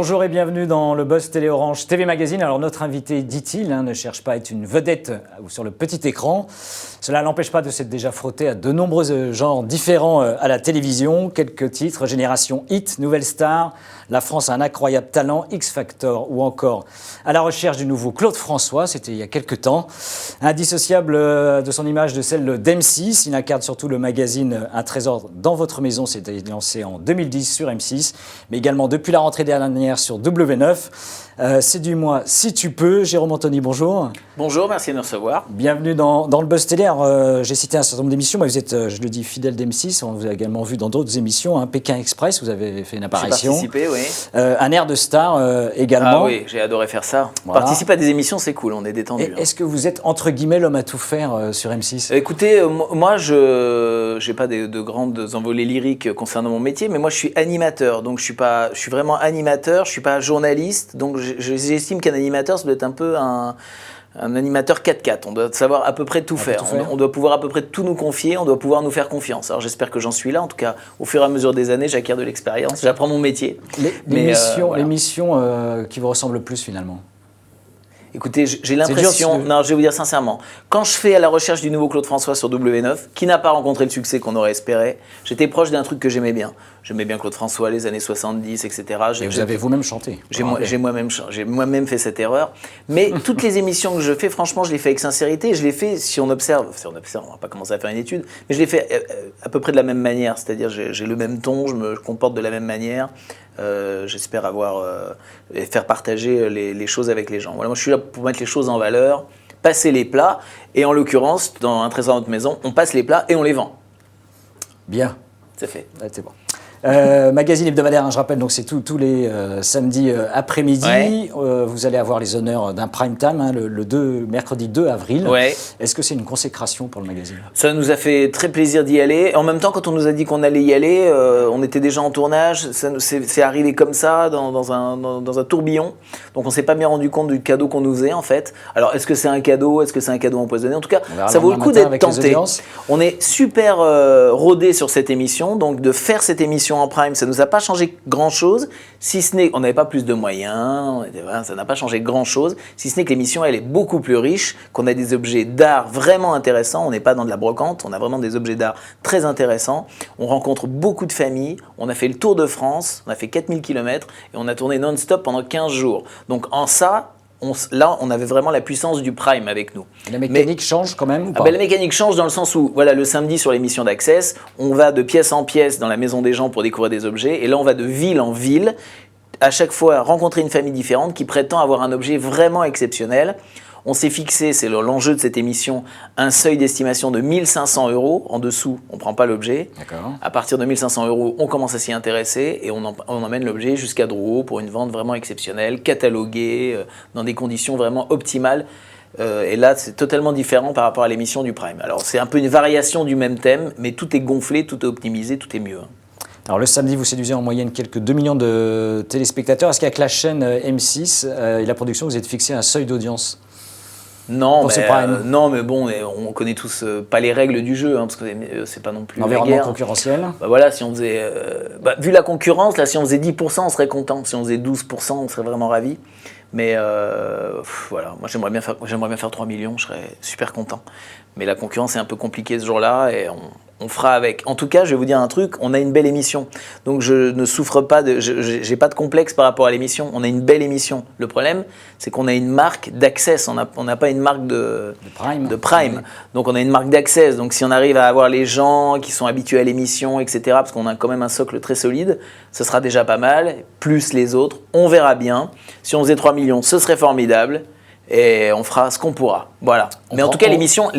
Bonjour et bienvenue dans le Buzz Télé Orange TV Magazine. Alors notre invité, dit-il, ne cherche pas à être une vedette sur le petit écran. Cela n'empêche pas de s'être déjà frotté à de nombreux genres différents à la télévision. Quelques titres, Génération Hit, Nouvelle Star, La France a un incroyable talent, X Factor ou encore À la recherche du nouveau Claude François, c'était il y a quelques temps. Indissociable de son image de celle d'M6, il incarne surtout le magazine Un trésor dans votre maison, c'était lancé en 2010 sur M6, mais également depuis la rentrée dernière sur W9. Séduis-moi si tu peux. Jérôme Anthony, bonjour. Bonjour, merci de me recevoir. Bienvenue dans le Buzz Télé. Alors, j'ai cité un certain nombre d'émissions, mais vous êtes, je le dis, fidèle d'M6. On vous a également vu dans d'autres émissions. Pékin Express, vous avez fait une apparition. J'ai participé, oui. Un air de star également. Ah oui, j'ai adoré faire ça. Voilà. Participer à des émissions, c'est cool, on est détendu. Est-ce que vous êtes, entre guillemets, l'homme à tout faire sur M6 ? Écoutez, moi, je n'ai pas de grandes envolées lyriques concernant mon métier, mais moi, je suis animateur. Donc, je suis vraiment animateur, je ne suis pas journaliste. Donc, j'estime qu'un animateur, ça doit être un peu un animateur 4x4. On doit savoir à peu près tout faire. On doit pouvoir à peu près tout nous confier, on doit pouvoir nous faire confiance. Alors, j'espère que j'en suis là. En tout cas, au fur et à mesure des années, j'acquiers de l'expérience, j'apprends mon métier. L'émission qui vous ressemble le plus, finalement ? Écoutez, j'ai l'impression, non, je vais vous dire sincèrement, quand je fais À la recherche du nouveau Claude François sur W9, qui n'a pas rencontré le succès qu'on aurait espéré, j'étais proche d'un truc que j'aimais bien. J'aimais bien Claude François, les années 70, etc. Et vous avez vous-même chanté. J'ai moi-même fait cette erreur. Mais toutes les émissions que je fais, franchement, je les fais avec sincérité. Je les fais, si on observe, on va pas commencer à faire une étude, mais je les fais à peu près de la même manière. C'est-à-dire, j'ai le même ton, je me comporte de la même manière. J'espère faire partager les choses avec les gens. Voilà, moi, je suis là pour mettre les choses en valeur, passer les plats. Et en l'occurrence, dans Un trésor dans notre maison, on passe les plats et on les vend. Bien. C'est fait. C'est bon. Magazine hebdomadaire, je rappelle, donc c'est tous les samedis après-midi. Ouais. Vous allez avoir les honneurs d'un prime time le mercredi 2 avril. Ouais. Est-ce que c'est une consécration pour le magazine ? Ça nous a fait très plaisir d'y aller. En même temps, quand on nous a dit qu'on allait y aller, on était déjà en tournage. C'est arrivé comme ça, dans un tourbillon. Donc on ne s'est pas bien rendu compte du cadeau qu'on nous faisait, en fait. Alors, est-ce que c'est un cadeau ? Est-ce que c'est un cadeau empoisonné ? En tout cas, ça vaut le coup d'être tenté. On est super rodés sur cette émission. Donc, de faire cette émission en prime, ça ne nous a pas changé grand-chose, si ce n'est, on n'avait pas plus de moyens, ça n'a pas changé grand-chose, si ce n'est que l'émission, elle est beaucoup plus riche, qu'on a des objets d'art vraiment intéressants, on n'est pas dans de la brocante, on a vraiment des objets d'art très intéressants, on rencontre beaucoup de familles, on a fait le tour de France, on a fait 4000 km, et on a tourné non-stop pendant 15 jours. Donc en ça, là, on avait vraiment la puissance du prime avec nous. Et la mécanique change quand même ou pas ? La mécanique change dans le sens où, voilà, le samedi sur l'émission d'Access, on va de pièce en pièce dans la maison des gens pour découvrir des objets. Et là, on va de ville en ville, à chaque fois rencontrer une famille différente qui prétend avoir un objet vraiment exceptionnel. On s'est fixé, c'est l'enjeu de cette émission, un seuil d'estimation de 1 500 €. En dessous, on ne prend pas l'objet. D'accord. À partir de 1 500 €, on commence à s'y intéresser et on emmène l'objet jusqu'à Drouot pour une vente vraiment exceptionnelle, cataloguée, dans des conditions vraiment optimales. Et là, c'est totalement différent par rapport à l'émission du Prime. Alors, c'est un peu une variation du même thème, mais tout est gonflé, tout est optimisé, tout est mieux. Alors le samedi, vous séduisez en moyenne quelques 2 millions de téléspectateurs. Est-ce qu'avec la chaîne M6 et la production, vous êtes fixé un seuil d'audience ? Non, mais bon, on connaît tous pas les règles du jeu, parce que c'est pas non plus l'environnement concurrentiel. Voilà, si on faisait, vu la concurrence, là, si on faisait 10%, on serait content. Si on faisait 12%, on serait vraiment ravis. Mais voilà, moi j'aimerais bien faire 3 millions, je serais super content. Mais la concurrence est un peu compliquée ce jour-là et on fera avec. En tout cas, je vais vous dire un truc, on a une belle émission. Donc je ne souffre pas, j'ai pas de complexe par rapport à l'émission. On a une belle émission. Le problème, c'est qu'on a une marque d'Access. On n'a pas une marque de Prime. Oui. Donc on a une marque d'Access. Donc si on arrive à avoir les gens qui sont habitués à l'émission, etc., parce qu'on a quand même un socle très solide, ce sera déjà pas mal. Plus les autres, on verra bien. Si on faisait 3 millions, ce serait formidable. Et on fera ce qu'on pourra. Voilà. Mais en tout cas, l'émission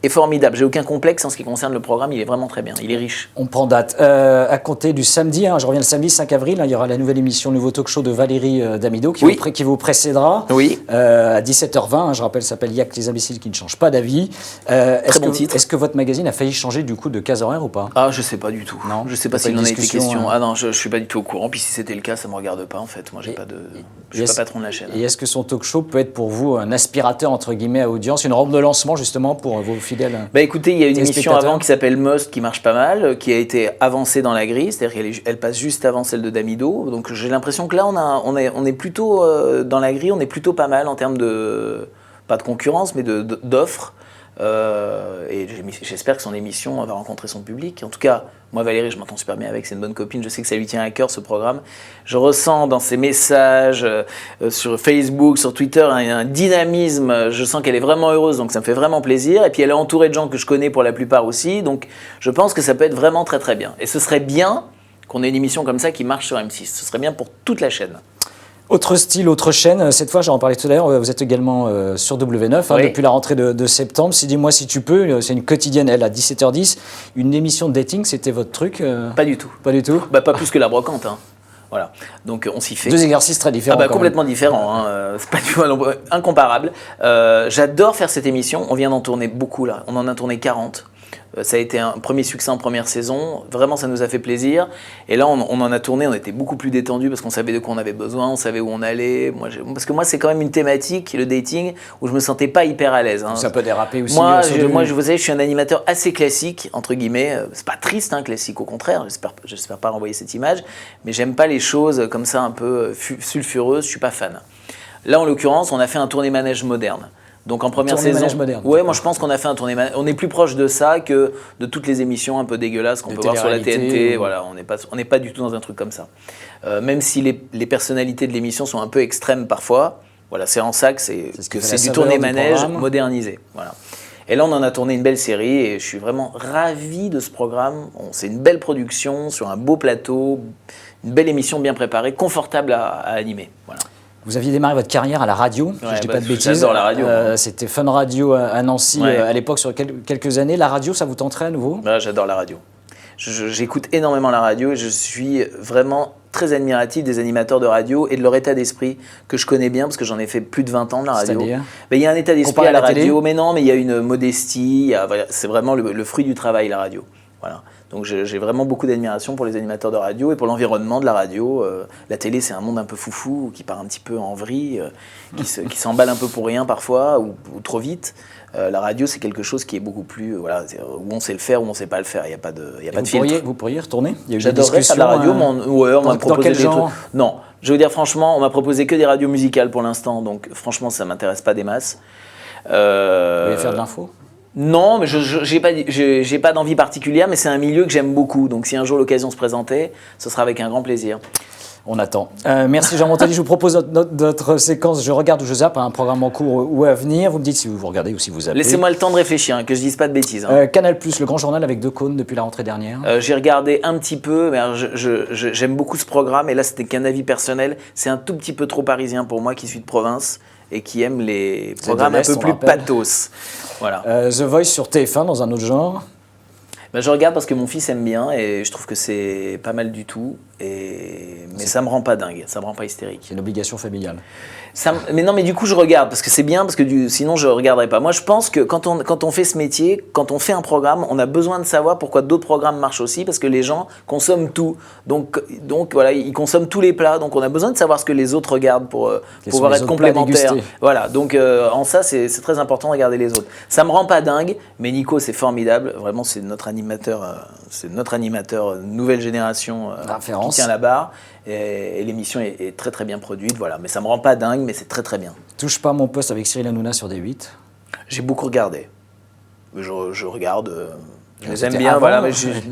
est formidable. J'ai aucun complexe en ce qui concerne le programme. Il est vraiment très bien. Il est riche. On prend date. À compter du samedi, je reviens le samedi 5 avril, il y aura la nouvelle émission, le nouveau talk show de Valérie Damido qui vous précédera. Oui. À 17h20, je rappelle, ça s'appelle Y'a que les imbéciles qui ne changent pas d'avis. Très bon titre. Est-ce que votre magazine a failli changer du coup de case horaire ou pas ? Ah, je sais pas du tout. Non. Je sais pas s'il en a été question. Ah non, je suis pas du tout au courant. Puis si c'était le cas, ça me regarde pas en fait. Moi, je suis pas patron de la chaîne. Et est-ce que son talk show peut être pour vous un aspirateur entre guillemets à audience, une rampe de lancement justement pour vos fidèles Bah écoutez, il y a une émission téléspectateurs. avant qui s'appelle Must qui marche pas mal, qui a été avancée dans la grille, c'est-à-dire qu'elle passe juste avant celle de Damido. Donc j'ai l'impression que là on est plutôt dans la grille, on est plutôt pas mal en termes de pas de concurrence mais d'offres. Et j'espère que son émission va rencontrer son public. En tout cas, moi Valérie, je m'entends super bien avec, c'est une bonne copine, je sais que ça lui tient à cœur ce programme. Je ressens dans ses messages sur Facebook, sur Twitter, un dynamisme, je sens qu'elle est vraiment heureuse, donc ça me fait vraiment plaisir. Et puis elle est entourée de gens que je connais pour la plupart aussi, donc je pense que ça peut être vraiment très très bien. Et ce serait bien qu'on ait une émission comme ça qui marche sur M6, ce serait bien pour toute la chaîne. Autre style, autre chaîne, cette fois j'en parlais tout à l'heure, vous êtes également sur W9 Oui. depuis la rentrée de septembre. Si dis-moi si tu peux, c'est une quotidienne, elle à 17h10. Une émission de dating, c'était votre truc Pas du tout. Pas du tout. Bah, pas plus que la brocante. Hein. Voilà. Donc on s'y fait. Deux exercices très différents. Ah bah, quand complètement différents, hein. C'est pas du tout incomparable. J'adore faire cette émission, on vient d'en tourner beaucoup là, on en a tourné 40. Ça a été un premier succès en première saison, vraiment ça nous a fait plaisir. Et là on en a tourné, on était beaucoup plus détendus parce qu'on savait de quoi on avait besoin, on savait où on allait. Parce que moi c'est quand même une thématique, le dating, où je me sentais pas hyper à l'aise. Hein. Ça peut déraper aussi. Moi, vous savez, je suis un animateur assez classique, entre guillemets. C'est pas triste, hein, classique, au contraire. J'espère pas renvoyer cette image. Mais j'aime pas les choses comme ça, un peu sulfureuses. Je suis pas fan. Là, en l'occurrence, on a fait un tourné-manège moderne. Donc en première saison, moderne. Ouais, moi je pense qu'on a fait un tourné-manège. On est plus proche de ça que de toutes les émissions un peu dégueulasses qu'on peut voir sur la TNT. Voilà, on n'est pas du tout dans un truc comme ça. Même si les personnalités de l'émission sont un peu extrêmes parfois. Voilà, c'est en ça que c'est du tourné-manège modernisé. Voilà. Et là, on en a tourné une belle série et je suis vraiment ravi de ce programme. C'est une belle production sur un beau plateau, une belle émission bien préparée, confortable à animer. Voilà. Vous aviez démarré votre carrière à la radio, si je dis pas de bêtises. J'adore la radio. C'était Fun Radio à Nancy à l'époque sur quelques années. La radio, ça vous tenterait à nouveau? J'adore la radio. J'écoute énormément la radio et je suis vraiment très admiratif des animateurs de radio et de leur état d'esprit que je connais bien parce que j'en ai fait plus de 20 ans de la radio. Il y a un état d'esprit à la radio, mais non, mais il y a une modestie, c'est vraiment le fruit du travail, la radio. Voilà. Donc j'ai vraiment beaucoup d'admiration pour les animateurs de radio et pour l'environnement de la radio. La télé, c'est un monde un peu foufou qui part un petit peu en vrille, qui s'emballe un peu pour rien parfois ou trop vite. La radio, c'est quelque chose qui est beaucoup plus où on sait le faire ou on ne sait pas le faire. Il n'y a pas de filtre. Vous pourriez retourner? J'adorerais faire de la radio, on m'a proposé des trucs. Non, je veux dire franchement, on m'a proposé que des radios musicales pour l'instant, donc franchement, ça ne m'intéresse pas des masses. Vous voulez faire de l'info? Non, mais je n'ai pas d'envie particulière, mais c'est un milieu que j'aime beaucoup. Donc si un jour l'occasion se présentait, ce sera avec un grand plaisir. On attend. Merci Jean Montali. Je vous propose notre séquence Je regarde ou je zappe, un programme en cours ou à venir. Vous me dites si vous regardez ou si vous zappez. Laissez-moi le temps de réfléchir, que je ne dise pas de bêtises. Canal+, le grand journal avec 2 cônes depuis la rentrée dernière. J'ai regardé un petit peu, mais j'aime beaucoup ce programme. Et là, c'était qu'un avis personnel. C'est un tout petit peu trop parisien pour moi qui suis de province et qui aime les programmes un peu plus pathos. Voilà. The Voice sur TF1 dans un autre genre. Je regarde parce que mon fils aime bien et je trouve que c'est pas mal du tout. Mais ça me rend pas dingue, ça me rend pas hystérique. C'est une obligation familiale. Mais non, mais du coup je regarde parce que c'est bien, parce que sinon je regarderais pas. Moi je pense que quand on fait ce métier, quand on fait un programme, on a besoin de savoir pourquoi d'autres programmes marchent aussi, parce que les gens consomment tout. Donc voilà, ils consomment tous les plats, donc on a besoin de savoir ce que les autres regardent pour pouvoir être complémentaires. Voilà, donc en ça c'est très important de regarder les autres. Ça me rend pas dingue, mais Nico c'est formidable, vraiment c'est notre animateur nouvelle génération qui tient la barre. Et l'émission est très très bien produite, voilà. Mais ça me rend pas dingue, mais c'est très très bien. Touche pas mon poste avec Cyril Hanouna sur D8. J'ai beaucoup regardé. Je regarde, je les aime bien, voilà.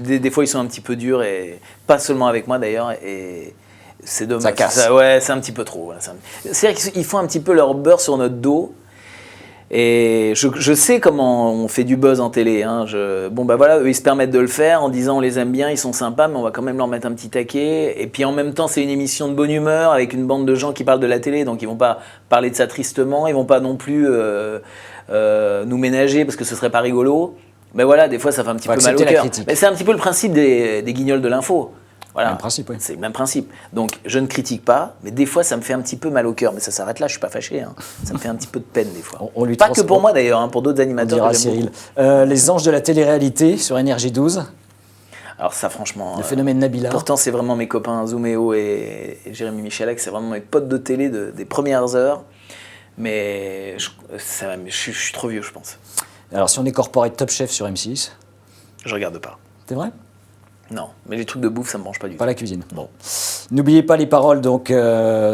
Mais des fois ils sont un petit peu durs et pas seulement avec moi d'ailleurs. Et c'est dommage. Ça casse. Ouais, c'est un petit peu trop. Voilà. C'est-à-dire qu'ils font un petit peu leur beurre sur notre dos. Et je sais comment on fait du buzz en télé. Hein. Voilà, eux ils se permettent de le faire en disant on les aime bien, ils sont sympas, mais on va quand même leur mettre un petit taquet. Et puis en même temps, c'est une émission de bonne humeur avec une bande de gens qui parlent de la télé, donc ils vont pas parler de ça tristement, ils vont pas non plus nous ménager parce que ce serait pas rigolo. Mais voilà, des fois ça fait un petit peu mal au cœur. Mais c'est un petit peu le principe des guignols de l'info. Voilà. Même principe, oui. C'est le même principe. Donc, je ne critique pas, mais des fois, ça me fait un petit peu mal au cœur. Mais ça s'arrête là, je ne suis pas fâché. Hein. Ça me fait un petit peu de peine, des fois. Pas que pour moi, d'ailleurs, hein, pour d'autres animateurs que j'aime beaucoup. Les anges de la télé-réalité sur Énergie 12. Alors ça, franchement... Le phénomène Nabila. Pourtant, c'est vraiment mes copains Zouméo et Jérémy Michalak. C'est vraiment mes potes de télé des premières heures. Mais je suis trop vieux, je pense. Alors, si on est corporate Top Chef sur M6, Je regarde pas. c'est vrai? Non, mais les trucs de bouffe, ça me branche pas du tout. Pas la cuisine. Bon. N'oubliez pas les paroles donc,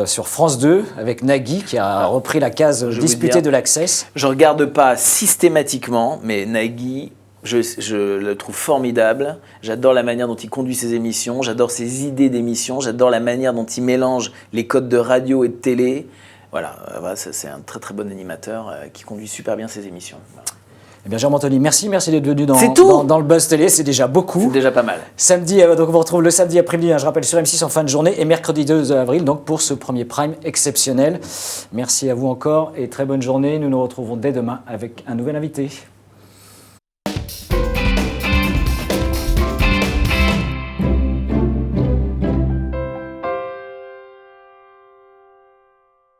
sur France 2 avec Nagui qui a repris la case vais disputée dire- de l'Access. Je regarde pas systématiquement, mais Nagui, je le trouve formidable. J'adore la manière dont il conduit ses émissions, j'adore ses idées d'émissions, j'adore la manière dont il mélange les codes de radio et de télé. Voilà, c'est un très très bon animateur qui conduit super bien ses émissions. Voilà. Eh bien, Jérôme Anthony, merci d'être venu C'est tout dans le Buzz Télé, c'est déjà beaucoup. C'est déjà pas mal. Samedi, donc on vous retrouve le samedi après-midi, je rappelle, sur M6 en fin de journée, et mercredi 2 avril, donc pour ce premier prime exceptionnel. Merci à vous encore et très bonne journée. Nous nous retrouvons dès demain avec un nouvel invité.